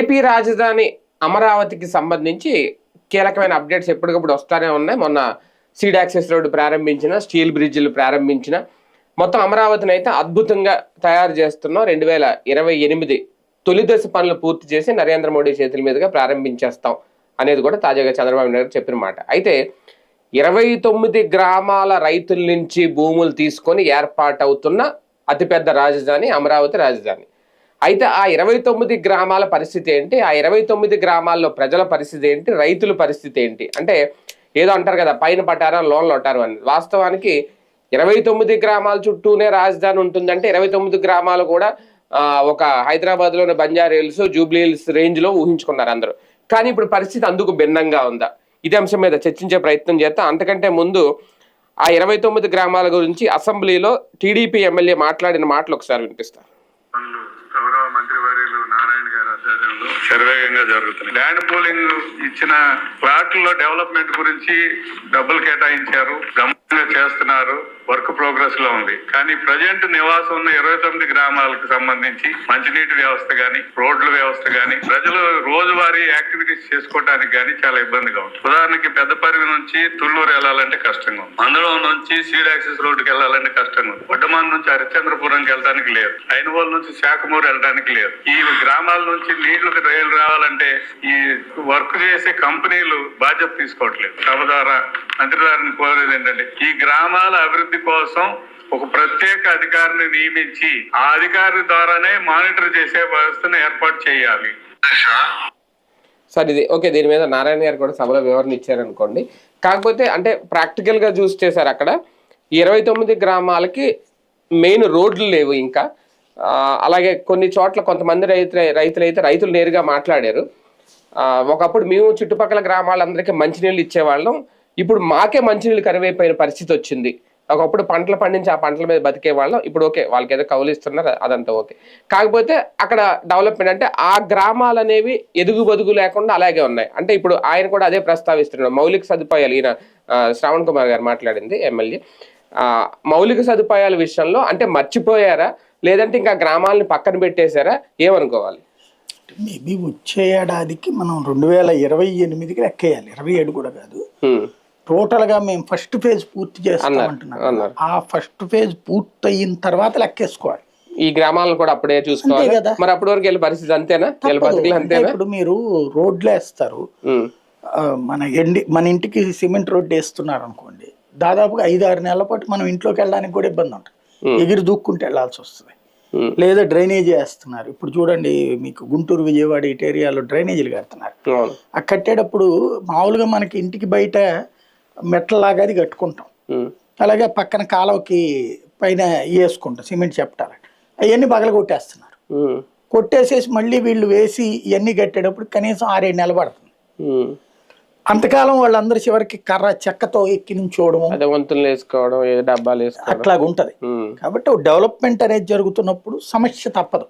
AP రాజధాని అమరావతికి సంబంధించి కీలకమైన అప్డేట్స్ ఎప్పటికప్పుడు వస్తూనే ఉన్నాయి. మొన్న సీడ్ యాక్సెస్ రోడ్డు ప్రారంభించిన, స్టీల్ బ్రిడ్జిలు ప్రారంభించిన, మొత్తం అమరావతిని అయితే అద్భుతంగా తయారు చేస్తున్నాం. 2028 తొలి దశ పనులు పూర్తి చేసి నరేంద్ర మోడీ చేతుల మీదుగా ప్రారంభించేస్తాం అనేది కూడా తాజాగా చంద్రబాబు నాయుడు చెప్పిన మాట. అయితే 29 గ్రామాల రైతుల నుంచి భూములు తీసుకొని ఏర్పాటవుతున్న అతిపెద్ద రాజధాని అమరావతి రాజధాని. అయితే ఆ 29 గ్రామాల పరిస్థితి ఏంటి, ఆ 29 గ్రామాల్లో ప్రజల పరిస్థితి ఏంటి, రైతుల పరిస్థితి ఏంటి అంటే ఏదో అంటారు కదా, పైన పట్టారా లోన్లు పట్టారు అని. వాస్తవానికి 29 గ్రామాల చుట్టూనే రాజధాని ఉంటుందంటే 29 గ్రామాలు కూడా ఒక హైదరాబాద్లోని బంజారా హిల్స్, జూబ్లీ హిల్స్ రేంజ్లో ఊహించుకున్నారు అందరూ. కానీ ఇప్పుడు పరిస్థితి అందుకు భిన్నంగా ఉందా? ఇదే అంశం మీద చర్చించే ప్రయత్నం చేద్దాం. అంతకంటే ముందు ఆ 29 గ్రామాల గురించి అసెంబ్లీలో టీడీపీ ఎమ్మెల్యే మాట్లాడిన మాటలు ఒకసారి వినిపిస్తారు. గౌరవ మంత్రివర్యులు నారాయణ గారి ఆధ్వర్యంలో శరవేగంగా జరుగుతుంది. ల్యాండ్ పూలింగ్ ఇచ్చిన ప్లాట్లలో డెవలప్మెంట్ గురించి డబ్బులు కేటాయించారు, గమనంగా చేస్తున్నారు, వర్క్ ప్రోగ్రెస్ లో ఉంది. కానీ ప్రజెంట్ నివాసం ఉన్న 29 గ్రామాలకు సంబంధించి మంచినీటి వ్యవస్థ గాని, రోడ్ల వ్యవస్థ గాని, ప్రజలు రోజువారీ యాక్టివిటీస్ చేసుకోవడానికి గాని చాలా ఇబ్బందిగా ఉంది. ఉదాహరణకి పెద్దపరివి నుంచి తుళ్ళూరు వెళ్లాలంటే కష్టంగా ఉంది, మందడం నుంచి సీడ్ యాక్సెస్ రోడ్డుకి వెళ్లాలంటే కష్టంగా ఉంది, వడ్డమాన్ నుంచి హరిశ్చంద్రపురంకి వెళ్ళడానికి లేదు, ఐనవోలు నుంచి శాఖమూరు వెళ్ళడానికి లేదు. ఈ గ్రామాల నుంచి నీళ్లకు రైలు రావాలంటే ఈ వర్క్ చేసే కంపెనీలు బాధ్యత తీసుకోవట్లేదు. సభ ద్వారా మంత్రి గారిని కోరేది ఏంటంటే ఈ గ్రామాల అభివృద్ధి కోసం ఒక ప్రత్యేక అధికారిని నియమించి ఆ అధికారి ద్వారానే మానిటర్ చేసే వ్యవస్థను ఏర్పాటు చేయాలి. సార్ ఇది ఓకే, దీని మీద నారాయణ గారు కూడా సభలో వివరణ ఇచ్చారనుకోండి. కాకపోతే అంటే ప్రాక్టికల్ గా చూస్తే సార్ అక్కడ 29 గ్రామాలకి మెయిన్ రోడ్లు లేవు ఇంకా. అలాగే కొన్ని చోట్ల కొంతమంది రైతులు నేరుగా మాట్లాడారు. ఒకప్పుడు మేము చుట్టుపక్కల గ్రామాలందరికీ మంచినీళ్ళు ఇచ్చేవాళ్ళం, ఇప్పుడు మాకే మంచినీళ్ళు కరువైపోయిన పరిస్థితి వచ్చింది. ఒకప్పుడు పంటలు పండించి ఆ పంటల మీద బతికే వాళ్ళం, ఇప్పుడు ఓకే వాళ్ళకి ఏదో కౌలు ఇస్తున్నారు, అదంతా ఓకే. కాకపోతే అక్కడ డెవలప్మెంట్ అంటే ఆ గ్రామాలు అనేవి ఎదుగు బదుగు లేకుండా అలాగే ఉన్నాయి. అంటే ఇప్పుడు ఆయన కూడా అదే ప్రస్తావిస్తున్నాడు. మౌలిక సదుపాయాలు, ఈయన శ్రావణ్ కుమార్ గారు మాట్లాడింది ఎమ్మెల్యే, మౌలిక సదుపాయాల విషయంలో అంటే మర్చిపోయారా, లేదంటే ఇంకా గ్రామాలని పక్కన పెట్టేశారా, ఏమనుకోవాలి? మేబీ వచ్చే ఏడాదికి మనం 2028కి లెక్కేయాలి, 27 కూడా కాదు. టోటల్ గా మేము ఫస్ట్ ఫేజ్ పూర్తి చేస్తామంటున్నాం. ఆ ఫస్ట్ ఫేజ్ పూర్తి అయిన తర్వాత లెక్కేసుకోవాలి. ఈ గ్రామాలను కూడా అప్పుడే చూసుకోవాలి కదా. మరి అప్పటి వరకు వెళ్ళే పరిస్థితి అంతేనా? ఇప్పుడు మీరు రోడ్లు వేస్తారు, మన ఇంటికి సిమెంట్ రోడ్డు వేస్తున్నారు అనుకోండి, దాదాపుగా 5-6 నెలల పాటు మనం ఇంట్లోకి వెళ్ళడానికి కూడా ఇబ్బంది ఉంటుంది, ఎగిరి దూక్కుంటూ వెళ్లాల్సి వస్తుంది. లేదా డ్రైనేజీ వేస్తున్నారు. ఇప్పుడు చూడండి, మీకు గుంటూరు, విజయవాడ ఇటు ఏరియాలో డ్రైనేజీలు కడుతున్నారు. ఆ కట్టేటప్పుడు మామూలుగా మనకి ఇంటికి బయట మెట్లలాగా అది కట్టుకుంటాం, అలాగే పక్కన కాలువకి పైన వేసుకుంటాం సిమెంట్ చెప్తారు, అవన్నీ పగల కొట్టేస్తున్నారు. కొట్టేసేసి మళ్ళీ వీళ్ళు వేసి ఇవన్నీ కట్టేటప్పుడు కనీసం 6-7 నెలలు పడుతుంది. అంతకాలం వాళ్ళందరూ చివరికి కర్ర చెక్కతో ఎక్కి నుంచోవడం, అట్లాగా ఉంటది. కాబట్టి డెవలప్మెంట్ అనేది జరుగుతున్నప్పుడు సమస్య తప్పదు.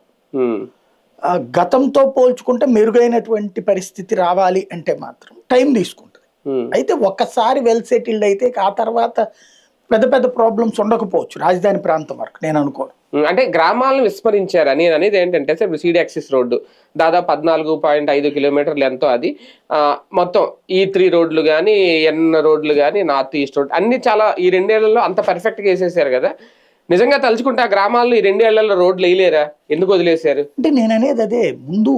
గతంతో పోల్చుకుంటే మెరుగైనటువంటి పరిస్థితి రావాలి అంటే మాత్రం టైం తీసుకుంటుంది. అయితే ఒక్కసారి వెల్ సెటిల్డ్ అయితే ఆ తర్వాత పెద్ద పెద్ద ప్రాబ్లమ్స్ ఉండకపోవచ్చు రాజధాని ప్రాంతం వరకు, నేను అనుకోను. అంటే గ్రామాలను విస్మరించారు. నేను అనేది ఏంటంటే సార్, ఇప్పుడు సీడ్ యాక్సెస్ రోడ్డు దాదాపు 14.5 కిలోమీటర్లు ఎంతో, అది మొత్తం E3 రోడ్లు కానీ, N రోడ్లు కానీ, నార్త్ ఈస్ట్ రోడ్ అన్ని చాలా ఈ 2 ఏళ్లలో అంత పర్ఫెక్ట్గా వేసేసారు కదా. నిజంగా తలుచుకుంటే ఆ గ్రామాల్లో ఈ 2 ఏళ్లలో రోడ్లు వేయలేరా? ఎందుకు వదిలేశారు అంటే నేను అనేది అదే. ముందు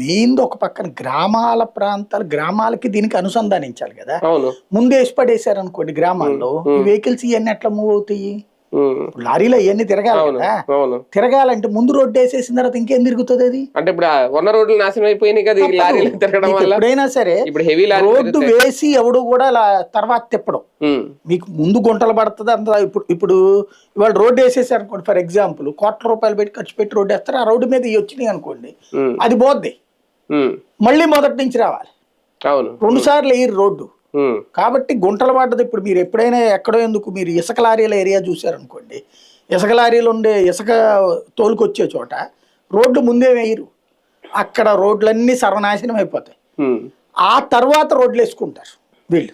మెయిన్ ఒక పక్కన గ్రామాల ప్రాంతాలు, గ్రామాలకి దీనికి అనుసంధానించాలి కదా. ముందు వేసి పడేశారు అనుకోండి గ్రామాల్లో, ఈ వెహికల్స్ ఇవన్నీ ఎట్లా మూవ్ అవుతాయి? లారీలో ఇవన్నీ తిరగాలి కదా. తిరగాలంటే ముందు రోడ్డు వేసేసిన తర్వాత ఇంకేం తిరుగుతుంది అది? అంటే ఇప్పుడు ఉన్న రోడ్లు నాశనం అయిపోయినాయి కదా లారీలు తిరగడం వల్ల. ఎప్పుడైనా సరే ఇప్పుడు హెవీ రోడ్డు వేసి ఎవడు కూడా తర్వాత తిప్పడం, మీకు ముందు గుంటలు పడుతుంది అంత. ఇప్పుడు ఇవాళ రోడ్డు వేసేసారు అనుకోండి, ఫర్ ఎగ్జాంపుల్ ₹1,00,000 పెట్టి ఖర్చు పెట్టి రోడ్డు వేస్తారు, ఆ రోడ్డు మీద వచ్చినాయి అనుకోండి, అది పోద్ది, మళ్ళీ మొదటి నుంచి రావాలి. 2 సార్లు వేయరు రోడ్డు. కాబట్టి గుంటలు పడ్డది. ఇప్పుడు మీరు ఎప్పుడైనా ఎక్కడో ఎందుకు మీరు ఇసుక లారీల ఏరియా చూసారనుకోండి, ఇసుక లారీలు ఉండే ఇసుక తోలుకొచ్చే చోట రోడ్లు ముందే వేయరు, అక్కడ రోడ్లన్నీ సర్వనాశనం అయిపోతాయి. ఆ తర్వాత రోడ్లు వేసుకుంటారు వీళ్ళు.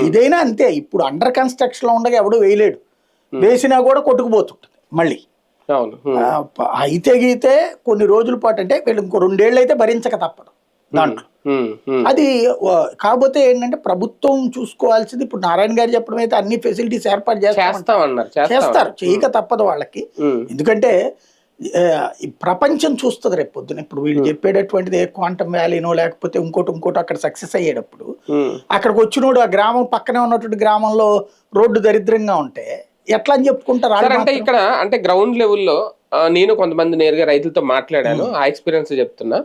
ఇదైనా అంతే. ఇప్పుడు అండర్ కన్స్ట్రక్షన్ లో ఉండగా ఎవడు వేయలేడు, వేసినా కూడా కొట్టుకుపోతుంటుంది మళ్ళీ. అవును. అయితే గీతే కొన్ని రోజుల పాటు అంటే వీళ్ళు ఇంకో 2 ఏళ్ళు అయితే భరించక తప్పదు దాంట్లో. అది కాకపోతే ఏంటంటే ప్రభుత్వం చూసుకోవాల్సింది ఇప్పుడు నారాయణ గారు చెప్పడం అయితే అన్ని ఫెసిలిటీస్ ఏర్పాటు చేస్తారు, చేయక తప్పదు వాళ్ళకి. ఎందుకంటే ఈ ప్రపంచం చూస్తుంది రేపు పొద్దున. ఇప్పుడు వీళ్ళు చెప్పేటటువంటిది క్వాంటమ్ వ్యాలీనో లేకపోతే ఇంకోటి అక్కడ సక్సెస్ అయ్యేటప్పుడు అక్కడికి వచ్చినోడు ఆ గ్రామం పక్కనే ఉన్నటువంటి గ్రామంలో రోడ్డు దరిద్రంగా ఉంటే ఎట్లా అని చెప్పుకుంటారు. అంటే ఇక్కడ అంటే గ్రౌండ్ లెవెల్లో నేను కొంతమంది నేరుగా రైతులతో మాట్లాడాను, ఆ ఎక్స్పీరియన్స్ చెప్తున్నా.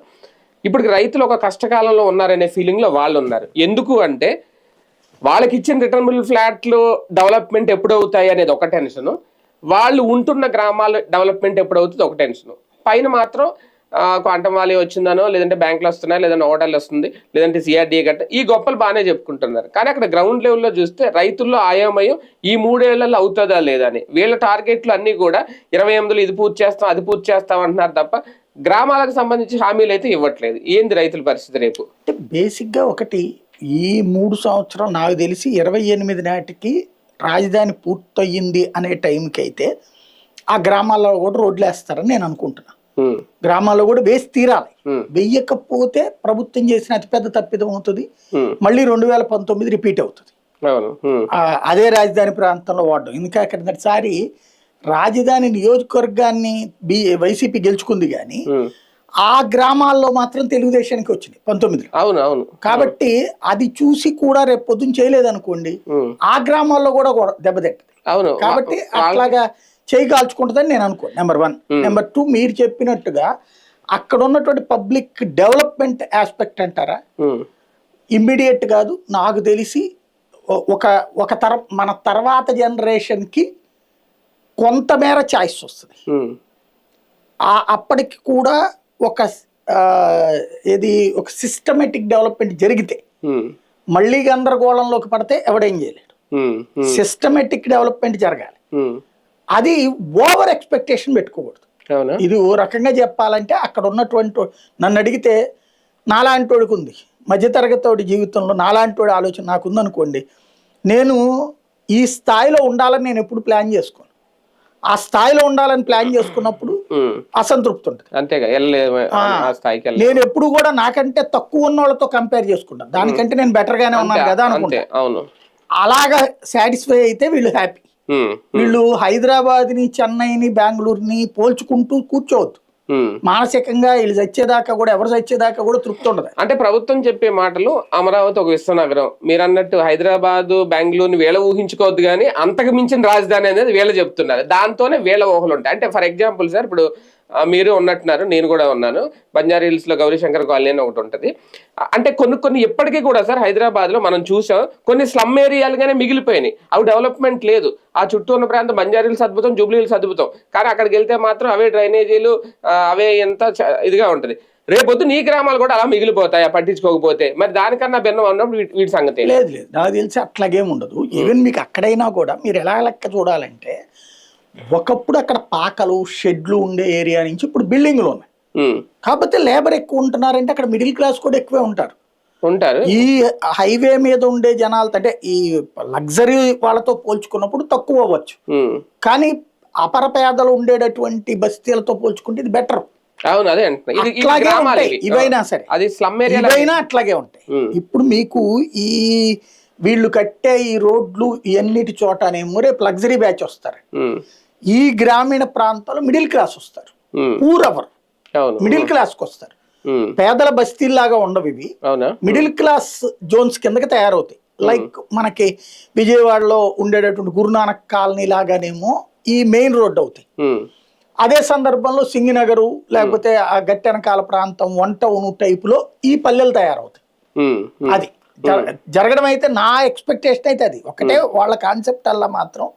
ఇప్పుడు రైతులు ఒక కష్టకాలంలో ఉన్నారనే ఫీలింగ్ లో వాళ్ళు ఉన్నారు. ఎందుకు అంటే వాళ్ళకి ఇచ్చిన రిటర్నబుల్ ఫ్లాట్లు డెవలప్మెంట్ ఎప్పుడు అవుతాయి అనేది ఒక టెన్షన్, వాళ్ళు ఉంటున్న గ్రామాల డెవలప్మెంట్ ఎప్పుడు అవుతుంది ఒక టెన్షన్. పైన మాత్రం క్వాంటమ్ వ్యాలీ వచ్చిందనో లేదంటే బ్యాంకులు వస్తున్నాయి, లేదంటే ఓటర్లు వస్తుంది, లేదంటే సిఆర్డీఏ గట్ట ఈ గొప్పలు బాగానే చెప్పుకుంటున్నారు. కానీ అక్కడ గ్రౌండ్ లెవెల్లో చూస్తే రైతుల్లో ఆయామయం ఈ 3 ఏళ్లలో అవుతుందా లేదా అని. వీళ్ళ టార్గెట్లు అన్ని కూడా 28లో ఇది పూర్తి చేస్తాం అది పూర్తి చేస్తాం అంటున్నారు తప్ప గ్రామాలకు సంబంధించి హామీలు అయితే ఇవ్వట్లేదు. ఏంది రైతుల పరిస్థితి రేపు? అంటే బేసిక్గా ఒకటి ఈ 3 సంవత్సరాలు నాకు తెలిసి 28 నాటికి రాజధాని పూర్తయింది అనే టైంకి అయితే ఆ గ్రామాల్లో కూడా రోడ్లు వేస్తారని నేను అనుకుంటున్నా. గ్రామాల్లో కూడా వేసి తీరాలి. వెయ్యకపోతే ప్రభుత్వం చేసిన అతిపెద్ద తప్పిదం అవుతుంది. మళ్ళీ 2019 రిపీట్ అవుతుంది. అదే రాజధాని ప్రాంతంలో వాడడం. ఎందుకంటే అక్కడిసారి రాజధాని నియోజకవర్గాన్ని వైసీపీ గెలుచుకుంది కానీ ఆ గ్రామాల్లో మాత్రం తెలుగుదేశానికి వచ్చింది 19లో. అవును. కాబట్టి అది చూసి కూడా రేపు పొద్దున్న చేయలేదనుకోండి ఆ గ్రామాల్లో కూడా దెబ్బతింటది. కాబట్టి అట్లాగా చేయి కాల్చుకుంటుందని నేను అనుకోను. నెంబర్ 1. నెంబర్ 2, మీరు చెప్పినట్టుగా అక్కడ ఉన్నటువంటి పబ్లిక్ డెవలప్మెంట్ ఆస్పెక్ట్ అంటారా, ఇమ్మీడియట్ కాదు. నాకు తెలిసి ఒక మన తర్వాత జనరేషన్కి కొంతమేర ఛాయిస్ వస్తుంది. అప్పటికి కూడా ఒక సిస్టమేటిక్ డెవలప్మెంట్ జరిగితే మళ్ళీ గందరగోళంలోకి పడితే ఎవడేం చేయలేడు. సిస్టమేటిక్ డెవలప్మెంట్ జరగాలి. అది ఓవర్ ఎక్స్పెక్టేషన్ పెట్టుకోకూడదు. ఇది ఓ రకంగా చెప్పాలంటే అక్కడ ఉన్నటువంటి నన్ను అడిగితే నాలాంటోడికి ఉంది, మధ్యతరగతి జీవితంలో నాలాంటోడి ఆలోచన నాకుందనుకోండి, నేను ఈ స్థాయిలో ఉండాలని నేను ఎప్పుడు ప్లాన్ చేసుకోను. ఆ స్థాయిలో ఉండాలని ప్లాన్ చేసుకున్నప్పుడు అసంతృప్తి ఉంటుంది. అంతేగా, నేను ఎప్పుడు కూడా నాకంటే తక్కువ ఉన్న వాళ్ళతో కంపేర్ చేసుకుంటాను. దానికంటే నేను బెటర్ గానే ఉన్నాను కదా అనుకుంటా. అలాగా సాటిస్ఫై అయితే వీళ్ళు హ్యాపీ. వీళ్ళు హైదరాబాద్ని, చెన్నైని, బెంగళూరుని పోల్చుకుంటూ కూర్చోవద్దు. మానసికంగా వీళ్ళు చచ్చేదాకా కూడా, ఎవరు చచ్చేదాకా కూడా తృప్తి ఉండదు. అంటే ప్రభుత్వం చెప్పే మాటలు అమరావతి ఒక విశ్వనగరం, మీరు అన్నట్టు హైదరాబాద్, బెంగళూరుని వీళ్ళ ఊహించుకోవద్దు కానీ అంతకు మించిన రాజధాని అనేది వీళ్ళు చెప్తున్నారు. దాంతోనే వీళ్ళ ఊహలు ఉంటాయి. అంటే ఫర్ ఎగ్జాంపుల్ సార్, ఇప్పుడు మీరు ఉన్నట్టున్నారు, నేను కూడా ఉన్నాను, బంజారా హిల్స్ లో గౌరీశంకర్ కాలనీ అని ఒకటి ఉంటుంది. అంటే కొన్ని ఇప్పటికీ కూడా సార్ హైదరాబాద్ లో మనం చూసాం, కొన్ని స్లమ్ ఏరియాలుగానే మిగిలిపోయినాయి. అవి డెవలప్మెంట్ లేదు. ఆ చుట్టూ ఉన్న ప్రాంతం బంజారా హిల్స్ అద్భుతం, జూబ్లీ హిల్స్ అద్భుతం, కానీ అక్కడికి వెళ్తే మాత్రం అవే డ్రైనేజీలు, అవే ఎంత ఇదిగా ఉంటుంది. రేపొద్దు నీ గ్రామాలు కూడా అలా మిగిలిపోతాయి పట్టించుకోకపోతే. మరి దానికన్నా భిన్నం ఉన్నప్పుడు వీటి సంగతి లేదు. నాకు తెలిసి అట్లాగేం ఉండదు. ఈవెన్ మీకు అక్కడైనా కూడా మీరు ఎలా లెక్క చూడాలంటే, ఒకప్పుడు అక్కడ పాకలు, షెడ్లు ఉండే ఏరియా నుంచి ఇప్పుడు బిల్డింగ్లు ఉన్నాయి. కాకపోతే లేబర్ ఎక్కువ ఉంటున్నారంటే అక్కడ మిడిల్ క్లాస్ కూడా ఎక్కువే ఉంటారు. ఈ హైవే మీద ఉండే జనాలతో, అంటే ఈ లగ్జరీ వాళ్ళతో పోల్చుకున్నప్పుడు తక్కువ అవ్వచ్చు, కానీ అపర పేదలు ఉండేటటువంటి బస్తీలతో పోల్చుకుంటే ఇది బెటర్. ఇవైనా సరే ఇవైనా అట్లాగే ఉంటాయి. ఇప్పుడు మీకు ఈ వీళ్ళు కట్టే ఈ రోడ్లు ఇవన్నిటి చోటనేమో రేపు లగ్జరీ బ్యాచ్ వస్తారు. ఈ గ్రామీణ ప్రాంతాల్లో మిడిల్ క్లాస్ వస్తారు, పూర్ అవర్ మిడిల్ క్లాస్కి వస్తారు. పేదల బస్తీల్లాగా ఉండవు ఇవి, మిడిల్ క్లాస్ జోన్స్ కిందకి తయారవుతాయి. లైక్ మనకి విజయవాడలో ఉండేటటువంటి గురునానక్ కాలనీ లాగానేమో ఈ మెయిన్ రోడ్ అవుతాయి. అదే సందర్భంలో సింగినగరు లేకపోతే ఆ గట్టెనకాల ప్రాంతం, 1 టౌన్ టైపులో ఈ పల్లెలు తయారవుతాయి. అది జరగడం అయితే నా ఎక్స్పెక్టేషన్ అయితే అది ఒకటే. వాళ్ళ కాన్సెప్ట్ అలా మాత్రం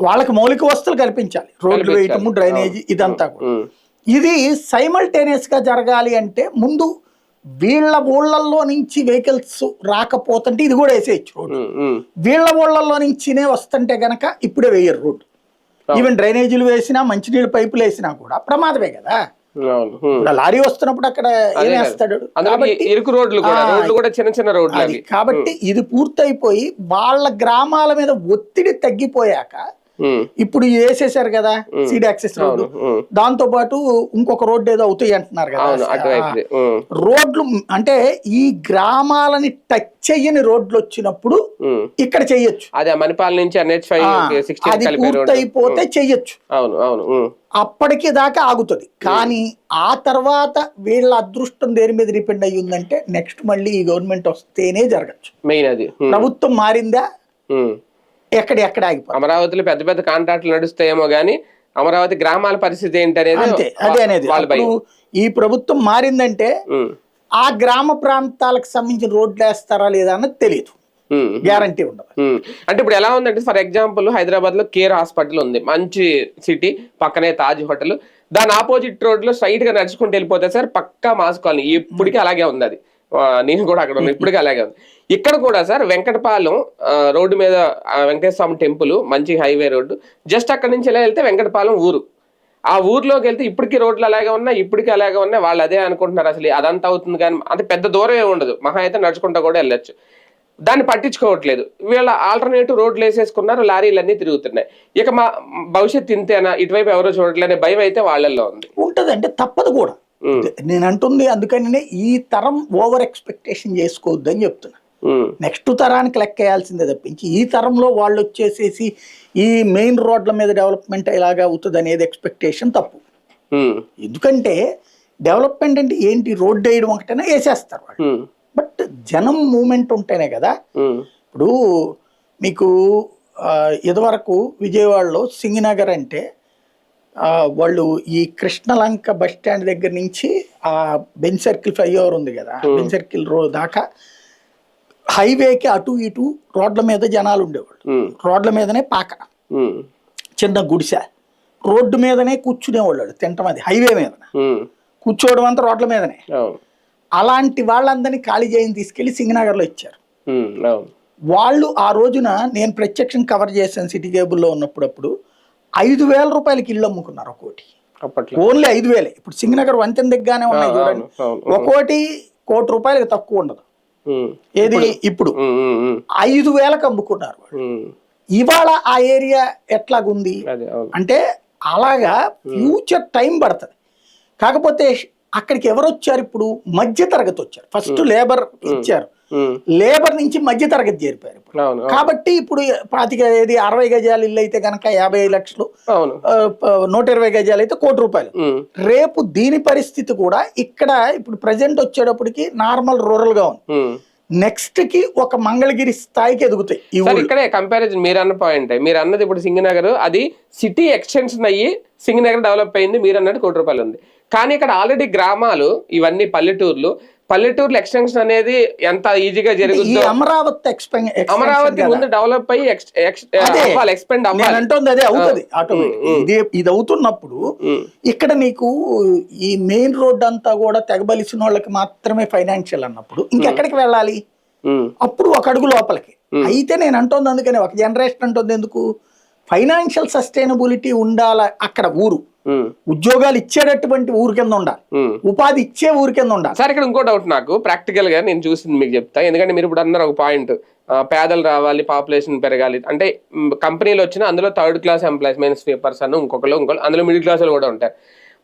వాళ్ళకి మౌలిక వసతులు కల్పించాలి, రోడ్లు వేయటము, డ్రైనేజీ, ఇదంతా కూడా. ఇది సైమల్టేనియస్ గా జరగాలి అంటే ముందు వీళ్ళ ఊళ్ళల్లో నుంచి వెహికల్స్ రాకపోతుంటే ఇది కూడా వేసేయచ్చు రోడ్డు. వీళ్ళ ఊళ్ళల్లో నుంచినే వస్తుంటే గనక ఇప్పుడే వేయరు రోడ్డు. ఈవెన్ డ్రైనేజీలు వేసినా, మంచినీళ్ళ పైపులు వేసినా కూడా ప్రమాదమే కదా. లారీ వస్తున్నప్పుడు అక్కడ ఏం వేస్తాడు. కాబట్టి ఇది పూర్తయిపోయి వాళ్ళ గ్రామాల మీద ఒత్తిడి తగ్గిపోయాక ఇప్పుడు వేసేసారు కదా సీడ్ యాక్సెస్ రోడ్డు, దాంతో పాటు ఇంకొక రోడ్డు ఏదో అవుతాయి అంటున్నారు కదా. రోడ్లు అంటే ఈ గ్రామాలని టచ్ చెయ్యని రోడ్లు వచ్చినప్పుడు ఇక్కడ చెయ్యొచ్చు, అదే మణిపాల్ నుంచి అది పూర్తయిపోతే చెయ్యొచ్చు, అప్పటికి దాకా ఆగుతుంది. కానీ ఆ తర్వాత వీళ్ళ అదృష్టం దేని మీద డిపెండ్ అయ్యి ఉందంటే నెక్స్ట్ మళ్ళీ ఈ గవర్నమెంట్ వస్తేనే జరగచ్చు. మెయిన్ అది ప్రభుత్వం మారిందా ఎక్కడ ఆగిపోయి. అమరావతిలో పెద్ద పెద్ద కాంట్రాక్టులు నడుస్తాయేమో గానీ అమరావతి గ్రామాల పరిస్థితి ఏంటనేది అంతే, అదే అనేది. ఈ ప్రభుత్వం మారిందంటే ఆ గ్రామ ప్రాంతాలకు సంబంధించిన రోడ్లు వేస్తారా లేదా అన్నది తెలియదు, గ్యారంటీ ఉండదు. అంటే ఇప్పుడు ఎలా ఉందంటే ఫర్ ఎగ్జాంపుల్ హైదరాబాద్ లో కేర్ హాస్పిటల్ ఉంది, మంచి సిటీ, పక్కనే తాజ్ హోటల్, దాని ఆపోజిట్ రోడ్ లో స్ట్రైట్ గా నడుచుకుంటూ వెళ్ళిపోతే సార్ పక్కా మాస్ కాలనీ, ఇప్పటికీ అలాగే ఉంది. అది నేను కూడా అక్కడ ఉన్నా, ఇప్పటికీ అలాగే ఉంది. ఇక్కడ కూడా సార్ వెంకటపాలెం రోడ్డు మీద వెంకటేశ్వర స్వామి టెంపుల్, మంచి హైవే రోడ్డు, జస్ట్ అక్కడ నుంచి ఎలా వెళ్తే వెంకటపాలెం ఊరు, ఆ ఊర్లోకి వెళ్తే ఇప్పటికీ రోడ్లు అలాగే ఉన్నాయి, ఇప్పటికీ అలాగే ఉన్నాయి. వాళ్ళు అదే అనుకుంటున్నారు అసలు అదంతా అవుతుంది, కానీ అంత పెద్ద దూరం ఏమి ఉండదు, మహా అయితే నడుచుకుంటా కూడా వెళ్ళొచ్చు. దాన్ని పట్టించుకోవట్లేదు వీళ్ళ. ఆల్టర్నేటివ్ రోడ్లు వేసేసుకున్నారు, లారీలన్నీ తిరుగుతున్నాయి. ఇక మా భవిష్యత్తు ఇంతేనా, ఇటువైపు ఎవరో చూడట్లేనే భయం అయితే వాళ్ళల్లో ఉంది. ఉంటది అంటే తప్పదు కూడా, నేను అంటుంది. అందుకని ఈ తరం ఓవర్ ఎక్స్పెక్టేషన్ చేసుకోవద్దు అని చెప్తున్నా. నెక్స్ట్ తరానికి లెక్క వేయాల్సిందే తప్పించి ఈ తరంలో వాళ్ళు వచ్చేసేసి ఈ మెయిన్ రోడ్ల మీద డెవలప్మెంట్ ఇలాగా అవుతుంది అనేది ఎక్స్పెక్టేషన్ తప్పు. ఎందుకంటే డెవలప్మెంట్ అంటే ఏంటి, రోడ్డు వేయడం ఒకటైనా వేసేస్తారు వాళ్ళు, బట్ జనం మూమెంట్ ఉంటేనే కదా. ఇప్పుడు మీకు ఇదివరకు విజయవాడలో సింగనగర్ అంటే వాళ్ళు ఈ కృష్ణలంక బస్ స్టాండ్ దగ్గర నుంచి ఆ బెంజ్ సర్కిల్ ఫ్లైఓవర్ ఉంది కదా, బెంజ్ సర్కిల్ రోడ్ దాకా హైవేకి అటు ఇటు రోడ్ల మీద జనాలు ఉండేవాళ్ళు. రోడ్ల మీదనే పాక, చిన్న గుడిసె, రోడ్డు మీదనే కూర్చునేవాళ్ళు తింటాం. అది హైవే మీద కూర్చోవడం అంతా రోడ్ల మీదనే. అలాంటి వాళ్ళందరినీ ఖాళీ చేయని తీసుకెళ్లి సింగనగర్లో ఇచ్చారు. వాళ్ళు ఆ రోజున నేను ప్రత్యక్షం కవర్ చేశాను సిటీ కేబుల్లో ఉన్నప్పుడు 5,000 రూపాయలకి ఇల్లు అమ్ముకున్నారు ఒక్కోటి, ఓన్లీ 5,000. ఇప్పుడు సింగనగర్ వంతెన దగ్గరనే ఉన్నాయి చూడండి, ఒక్కోటి ₹1,00,00,000 తక్కువ ఉండదు. ఏది ఇప్పుడు 5,000కి అమ్ముకున్నారు. ఇవాళ ఆ ఏరియా ఎట్లాగుంది అంటే అలాగా ఫ్యూచర్ టైం పడుతుంది. కాకపోతే అక్కడికి ఎవరు వచ్చారు, ఇప్పుడు మధ్య తరగతి వచ్చారు. ఫస్ట్ లేబర్ ఇచ్చారు, లేబర్ నుంచి మధ్య తరగతి చేరిపోయారు. కాబట్టి ఇప్పుడు 60 గజాలు ఇల్లు అయితే కనుక 50 లక్షలు, 120 గజాలు అయితే ₹1,00,00,000. రేపు దీని పరిస్థితి కూడా ఇక్కడ ఇప్పుడు ప్రజెంట్ వచ్చేటప్పటికి నార్మల్ రూరల్ గా ఉంది, నెక్స్ట్ కి ఒక మంగళగిరి స్థాయికి ఎదుగుతాయి. ఇక్కడే కంపారిజన్ మీరు అన్న పాయింట్, మీరు అన్నది ఇప్పుడు సింగనగర్ అది సిటీ ఎక్స్టెన్షన్ అయ్యి సింగనగర్ డెవలప్ అయింది, మీరు అన్నట్టు ₹1,00,00,000 ఉంది. కానీ ఇక్కడ ఆల్రెడీ గ్రామాలు ఇవన్నీ పల్లెటూర్లు ఎక్స్టెన్షన్ అనేది ఎంత ఈజీగా జరుగుతుంది. అమరావతి ముందు డెవలప్ అయ్యి ఎక్స్పెండ్ అవ్వాలి, అదే అవుతుంది ఆటోమేటిక్. ఇది అవుతున్నప్పుడు ఇక్కడ నీకు ఈ మెయిన్ రోడ్ అంతా కూడా తెగబలిసిన వాళ్ళకి మాత్రమే ఫైనాన్షియల్ అన్నప్పుడు ఇంకెక్కడికి వెళ్ళాలి, అప్పుడు ఒక అడుగు లోపలికి. అయితే నేను అంటోంది అందుకని ఒక జనరేషన్ అంటుంది ఎందుకు, ఫైనాన్షియల్ సస్టైనబిలిటీ ఉండాల అక్కడ, ఊరు ఉద్యోగాలు ఇచ్చేటటువంటి ఊరి కింద ఉండాలి, ఉపాధి ఇచ్చే ఊరి కింద ఉండాలి. సార్ ఇక్కడ ఇంకో డౌట్ నాకు ప్రాక్టికల్ గా నేను చూసింది మీకు చెప్తా, ఎందుకంటే మీరు ఇప్పుడు అన్నారు ఒక పాయింట్, పేదలు రావాలి, పాపులేషన్ పెరగాలి అంటే కంపెనీలు వచ్చినా అందులో third class employees, main sweepers అని ఇంకొకరు అందులో మిడిల్ క్లాస్ కూడా ఉంటారు.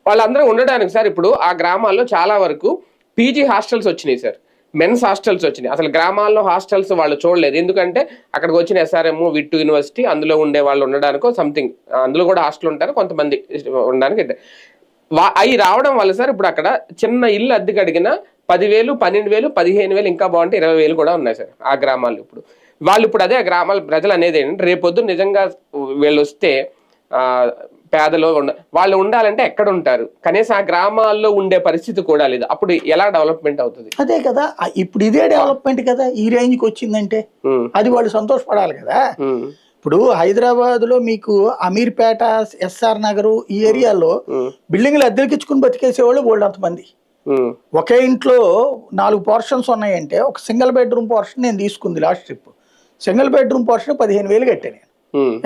వాళ్ళందరూ ఉండడానికి సార్ ఇప్పుడు ఆ గ్రామాల్లో చాలా వరకు పీజీ హాస్టల్స్ వచ్చినాయి సార్, మెన్స్ హాస్టల్స్ వచ్చినాయి. అసలు గ్రామాల్లో హాస్టల్స్ వాళ్ళు చూడలేదు, ఎందుకంటే అక్కడికి వచ్చిన SRM, విట్టు యూనివర్సిటీ అందులో ఉండే వాళ్ళు ఉండడానికో సంథింగ్, అందులో కూడా హాస్టల్ ఉంటారు కొంతమంది ఉండడానికి. అవి రావడం వల్ల సార్ ఇప్పుడు అక్కడ చిన్న ఇల్లు అద్దెకి అడిగిన 10,000, 12,000, 15,000, ఇంకా బాగుంటే 20,000 కూడా ఉన్నాయి సార్ ఆ గ్రామాల్లో. ఇప్పుడు వాళ్ళు ఇప్పుడు అదే ఆ గ్రామాల ప్రజలు అనేది ఏంటంటే రేపొద్దు నిజంగా వీళ్ళు వస్తే పేదలో వాళ్ళు ఉండాలంటే ఎక్కడ ఉంటారు, కనీసం ఆ గ్రామాల్లో ఉండే పరిస్థితి కూడా లేదు. అప్పుడు ఎలా డెవలప్మెంట్ అవుతుంది? అదే కదా, ఇప్పుడు ఇదే డెవలప్మెంట్ కదా ఈ రేంజ్కి వచ్చిందంటే అది వాళ్ళు సంతోషపడాలి కదా. ఇప్పుడు హైదరాబాద్ లో మీకు అమీర్పేట, SR నగర్ ఈ ఏరియాలో బిల్డింగ్లు అద్దెకిచ్చుకుని బతికేసేవాళ్ళు వాళ్ళు అంతమంది. ఒకే ఇంట్లో 4 పోర్షన్స్ ఉన్నాయంటే ఒక సింగిల్ బెడ్రూమ్ పోర్షన్ నేను తీసుకుంది last trip, single bedroom portion 15,000 కట్టాను నేను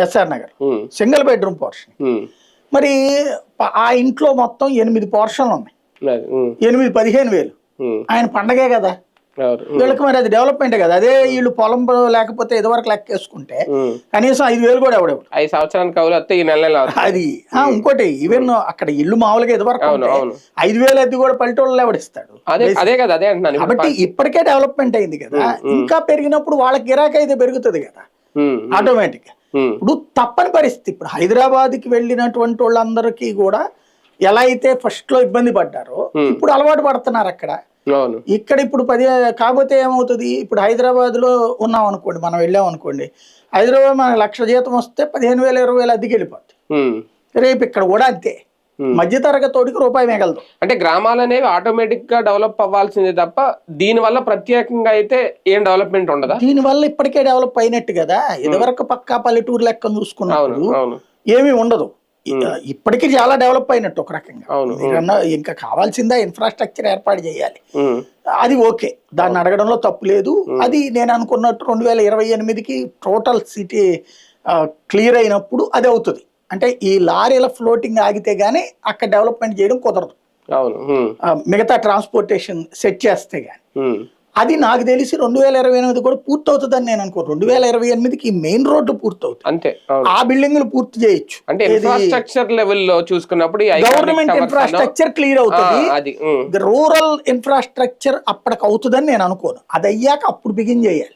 SR Nagar, single bedroom portion. మరి ఆ ఇంట్లో మొత్తం 8 పోర్షన్లు ఉన్నాయి, 15,000. ఆయన పండగే కదా, అవును. వీళ్ళకి మరి అది డెవలప్మెంటే కదా. అదే వీళ్ళు పొలం లేకపోతే ఇదివరకు లెక్కేసుకుంటే ఉమ్. కనీసం 5,000 కూడా ఎవడెవడు 5 సంవత్సరానికి కౌలు వస్తే ఈ నెల వస్తాయి. అది. ఇంకోటి ఈవెన్ అక్కడ ఇల్లు మామూలుగా ఇదివరకు అవును, ఉంటే అవును. 5,000 అద్దె కూడా పల్లెటూళ్ళలో ఎవడిస్తాడు. అదే కదా, అదే అంటున్నాను ఇప్పుడు. కాబట్టి ఇప్పటికే డెవలప్మెంట్ అయింది కదా, ఇంకా పెరిగినప్పుడు వాళ్ళకి గిరాకీ అయితే పెరుగుతుంది కదా ఆటోమేటిక్. ఇప్పుడు తప్పని పరిస్థితి. ఇప్పుడు హైదరాబాద్కి వెళ్ళినటువంటి వాళ్ళందరికీ కూడా ఎలా అయితే ఫస్ట్ లో ఇబ్బంది పడ్డారో ఇప్పుడు అలవాటు పడుతున్నారు అక్కడ. అవును. ఇక్కడ ఇప్పుడు కాకపోతే ఏమవుతుంది, ఇప్పుడు హైదరాబాద్ లో ఉన్నాం అనుకోండి, మనం వెళ్ళాం అనుకోండి, హైదరాబాద్ మనకి 1,00,000 జీతం వస్తే 15,000 20,000 అద్దెకి వెళ్ళిపోద్ది. రేపు ఇక్కడ కూడా అంతే, మధ్యతరగతోడికి రూపాయి మిగలదు. అంటే గ్రామాలు అనేవి ఆటోమేటిక్ గా డెవలప్ అవ్వాల్సిందే తప్ప దీని వల్ల ప్రత్యేకంగా అయితే ఏం డెవలప్మెంట్ ఉండదా? దీని వల్ల ఇప్పటికే డెవలప్ అయినట్టు కదా. ఇదివరకు పక్కా పల్లెటూరు లెక్క చూసుకున్నప్పుడు ఏమీ ఉండదు. ఇప్పటికీ చాలా డెవలప్ అయినట్టు ఒక రకంగా. ఇంకా కావాల్సిందా ఇన్ఫ్రాస్ట్రక్చర్ ఏర్పాటు చేయాలి, అది ఓకే, దాన్ని అడగడంలో తప్పు లేదు. అది నేను అనుకున్నట్టు 2028కి టోటల్ సిటీ క్లియర్ అయినప్పుడు అది అవుతుంది. అంటే ఈ లారీల ఫ్లోటింగ్ ఆగితే గానీ అక్కడ డెవలప్మెంట్ చేయడం కుదరదు, మిగతా ట్రాన్స్పోర్టేషన్ సెట్ చేస్తే గానీ. అది నాకు తెలిసి 2028 కూడా పూర్తవుతుందని నేను అనుకో. 2028కి మెయిన్ రోడ్డు పూర్తవుతుంది, అంతే. ఆ బిల్డింగ్లు పూర్తి చేయొచ్చు. అంటే ఇన్ఫ్రాస్ట్రక్చర్ లెవెల్లో చూసుకున్నప్పుడు గవర్నమెంట్ ఇన్ఫ్రాస్ట్రక్చర్ క్లియర్ అవుతుంది, రూరల్ ఇన్ఫ్రాస్ట్రక్చర్ అప్పటికి అవుతుందని నేను అనుకోను. అది అయ్యాక అప్పుడు బిగిన్ చేయాలి.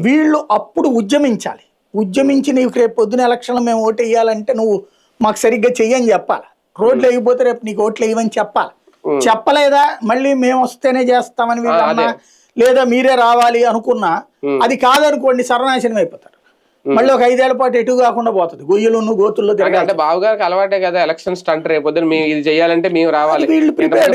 వీళ్ళు అప్పుడు ఉద్యమించాలి. ఉద్యమించి నీకు రేపు పొద్దున ఎలక్షన్లో మేము ఓటు వేయాలంటే నువ్వు మాకు సరిగ్గా చెయ్యని చెప్పాలి. రోడ్లు వేయకపోతే రేపు నీకు ఓట్లు వేయమని చెప్పాలి. చెప్పలేదా మళ్ళీ మేము వస్తేనే చేస్తామని వీళ్ళు అన్నా, లేదా మీరే రావాలి అనుకున్నా, అది కాదనుకోండి సర్వనాశనం అయిపోతారు. మళ్ళీ ఒక 5 ఏళ్ల పాటు ఎటు కాకుండా పోతుంది, గొయ్యలు గోతుల్లో తిరగాలి. అంటే బావగారికి అలవాటే కదా ఎలక్షన్ స్టంట్, రేపు పొద్దున మేము ఇది చేయాలంటే మేము రావాలి.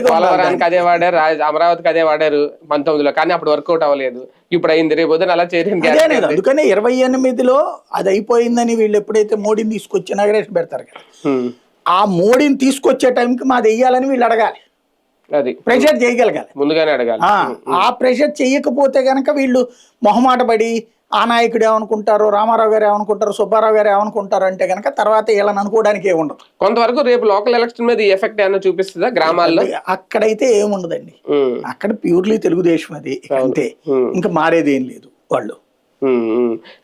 పోలవరానికి అదే వాడారు, అమరావతికి అదే వాడారు 19లో, కానీ అప్పుడు వర్కౌట్ అవ్వలేదు. ఇప్పుడు అయింది, రేపు పొద్దున అలా చేయడానికి. అందుకనే 28లో అది అయిపోయిందని వీళ్ళు ఎప్పుడైతే మోడీని తీసుకొచ్చి ఇనాగరేషన్ పెడతారు కదా, ఆ మోడీని తీసుకొచ్చే టైంకి మాది వెయ్యాలని వీళ్ళు అడగాలి, అది ప్రెషర్ చేయగలగాలి, ముందుగానే అడగాలి. ఆ ప్రెషర్ చేయకపోతే గనక వీళ్ళు మొహమాట పడి ఆ నాయకుడు ఏమనుకుంటారు, రామారావు గారు ఏమనుకుంటారు, సుబ్బారావు గారు ఏమనుకుంటారు అంటే గనక తర్వాత వీళ్ళని అనుకోవడానికి ఏముండదు. కొంతవరకు రేపు లోకల్ ఎలక్షన్ మీద ఎఫెక్ట్ ఏమైనా చూపిస్తుందా గ్రామాల్లో? అక్కడైతే ఏముండదండి, అక్కడ ప్యూర్లీ తెలుగుదేశం అది అంతే, ఇంకా మారేది ఏం లేదు వాళ్ళు.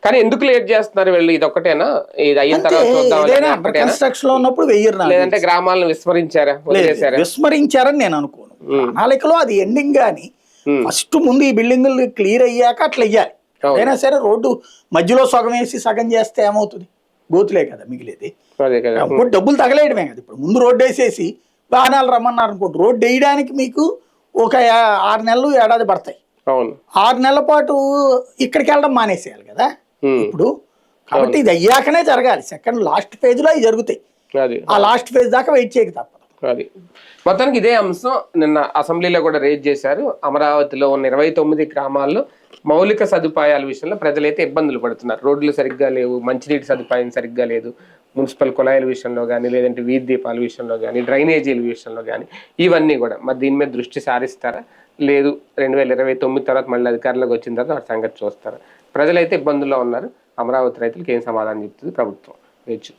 కానీ ఎందుకు లేట్ చేస్తున్నారు వీళ్ళు? ఇది ఒక్కటేనా, ఇది అయిన తర్వాత కన్స్ట్రక్షన్ లో ఉన్నప్పుడు వెయ్యరు, లేదంటే గ్రామాలను విస్మరించారా? విస్మరించారని నేను అనుకోను. ప్రణాళికలో అది ఎండింగ్ గాని ఫస్ట్ ముందు ఈ బిల్డింగులు క్లియర్ అయ్యాక అట్లా వెయ్యాలి. అయినా సరే రోడ్డు మధ్యలో సగం వేసి సగం చేస్తే ఏమవుతుంది, గోతులే కదా మిగిలేది, డబ్బులు తగలేయడమే కదా. ఇప్పుడు ముందు రోడ్డు వేసేసి వాహనాలు రమ్మన్నారు అనుకోండి, రోడ్డు వేయడానికి మీకు ఒక 6 నెలలు ఏడాది పడతాయి. 6 నెలల పాటు ఇక్కడికి వెళ్ళడం మానేసేయాలి కదా ఇప్పుడు. కాబట్టి ఇది అయ్యాకనే జరగాలి, సెకండ్ లాస్ట్ ఫేజ్ లో అవి జరుగుతాయి. ఆ లాస్ట్ ఫేజ్ దాకా వెయిట్ చేయక తప్పదు. అది మొత్తానికి ఇదే అంశం నిన్న అసెంబ్లీలో కూడా రేజ్ చేశారు. అమరావతిలో ఉన్న 29 గ్రామాల్లో మౌలిక సదుపాయాల విషయంలో ప్రజలైతే ఇబ్బందులు పడుతున్నారు. రోడ్లు సరిగ్గా లేవు, మంచినీటి సదుపాయం సరిగ్గా లేదు, మున్సిపల్ కుళాయిల విషయంలో కానీ, లేదంటే వీధి దీపాల విషయంలో కానీ, డ్రైనేజీల విషయంలో కానీ, ఇవన్నీ కూడా మరి దీని మీద దృష్టి సారిస్తారా లేదు 2029 తర్వాత మళ్ళీ అధికారంలోకి వచ్చిన తర్వాత ఆ సంగతి చూస్తారా? ప్రజలైతే ఇబ్బందుల్లో ఉన్నారు. అమరావతి రైతులకు ఏం సమాధానం చెప్తుంది ప్రభుత్వం? వేచి